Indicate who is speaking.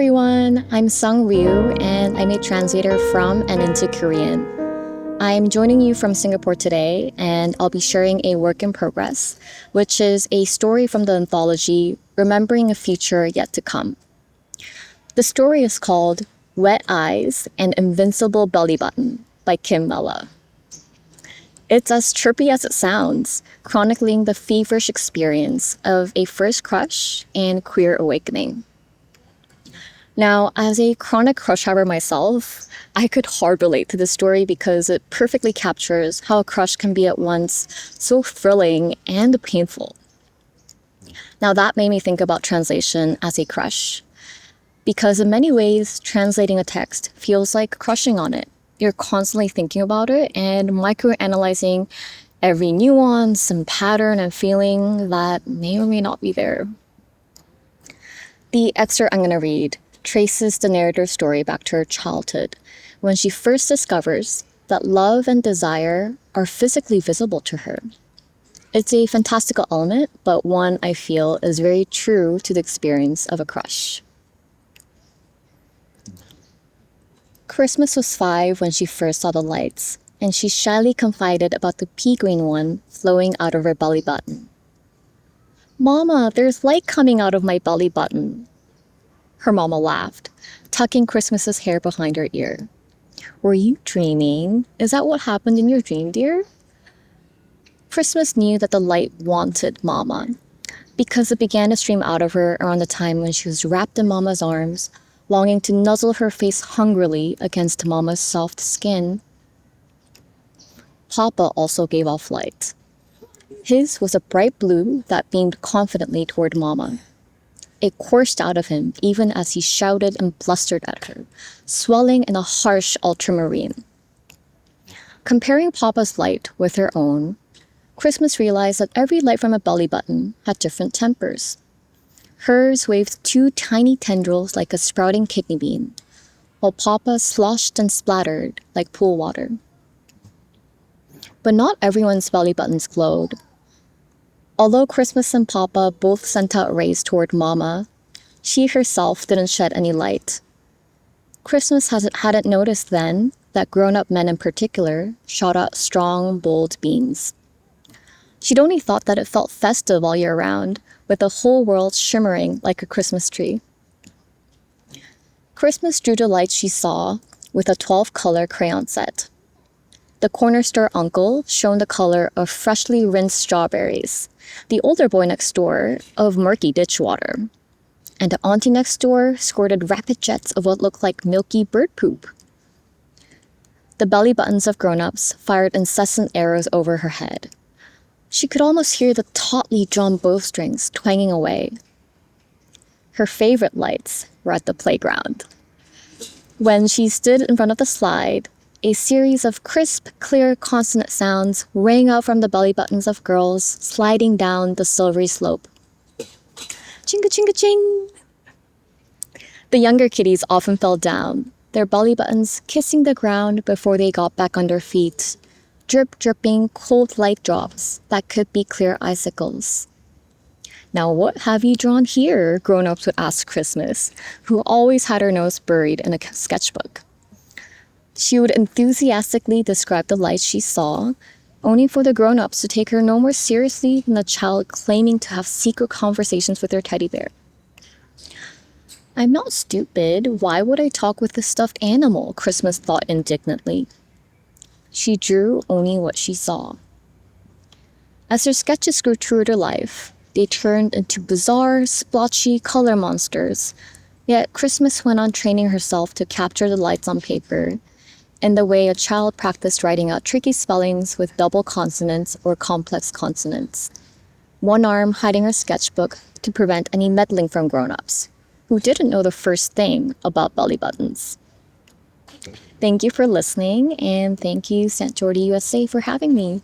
Speaker 1: everyone, I'm Sung Ryu and I'm a translator from and into Korean. I'm joining you from Singapore today and I'll be sharing a work in progress, which is a story from the anthology Remembering a Future Yet to Come. The story is called Wet Eyes and Invincible Belly Button by Mella. It's as chirpy as it sounds, chronicling the feverish experience of a first crush and queer awakening. Now, as a chronic crush haver myself, I could hard relate to this story because it perfectly captures how a crush can be at once so thrilling and painful. Now, that made me think about translation as a crush. Because in many ways, translating a text feels like crushing on it. You're constantly thinking about it and microanalyzing every nuance and pattern and feeling that may or may not be there. The excerpt I'm going to read traces the narrator's story back to her childhood, when she first discovers that love and desire are physically visible to her. It's a fantastical element, but one I feel is very true to the experience of a crush. Christmas was 5 when she first saw the lights, and she shyly confided about the pea green one flowing out of her belly button. "Mama, there's light coming out of my belly button." Her mama laughed, tucking Christmas's hair behind her ear. "Were you dreaming? Is that what happened in your dream, dear?" Christmas knew that the light wanted Mama, because it began to stream out of her around the time when she was wrapped in Mama's arms, longing to nuzzle her face hungrily against Mama's soft skin. Papa also gave off light. His was a bright blue that beamed confidently toward Mama. It coursed out of him even as he shouted and blustered at her, swelling in a harsh ultramarine. Comparing Papa's light with her own, Christmas realized that every light from a belly button had different tempers. Hers waved 2 tiny tendrils like a sprouting kidney bean, while Papa's sloshed and splattered like pool water. But not everyone's belly buttons glowed. Although Christmas and Papa both sent out rays toward Mama, she herself didn't shed any light. Christmas hadn't noticed then that grown-up men in particular shot out strong, bold beams. She'd only thought that it felt festive all year round, with the whole world shimmering like a Christmas tree. Christmas drew the light she saw with a 12-color crayon set. The corner store uncle shone the color of freshly rinsed strawberries, the older boy next door of murky ditch water, and the auntie next door squirted rapid jets of what looked like milky bird poop. The belly buttons of grown-ups fired incessant arrows over her head. She could almost hear the tautly drawn bowstrings twanging away. Her favorite lights were at the playground. When she stood in front of the slide, a series of crisp, clear consonant sounds rang out from the belly buttons of girls sliding down the silvery slope. Chinga-chinga-ching! The younger kiddies often fell down, their belly buttons kissing the ground before they got back on their feet, dripping cold light drops that could be clear icicles. "Now what have you drawn here?" grown-ups would ask Christmas, who always had her nose buried in a sketchbook. She would enthusiastically describe the lights she saw, only for the grown-ups to take her no more seriously than a child claiming to have secret conversations with their teddy bear. "I'm not stupid. Why would I talk with a stuffed animal?" Christmas thought indignantly. She drew only what she saw. As her sketches grew truer to life, they turned into bizarre, splotchy color monsters, yet Christmas went on training herself to capture the lights on paper, in the way a child practiced writing out tricky spellings with double consonants or complex consonants, one arm hiding her sketchbook to prevent any meddling from grown-ups, who didn't know the first thing about belly buttons. Thank you for listening, and thank you, St. Geordie USA, for having me.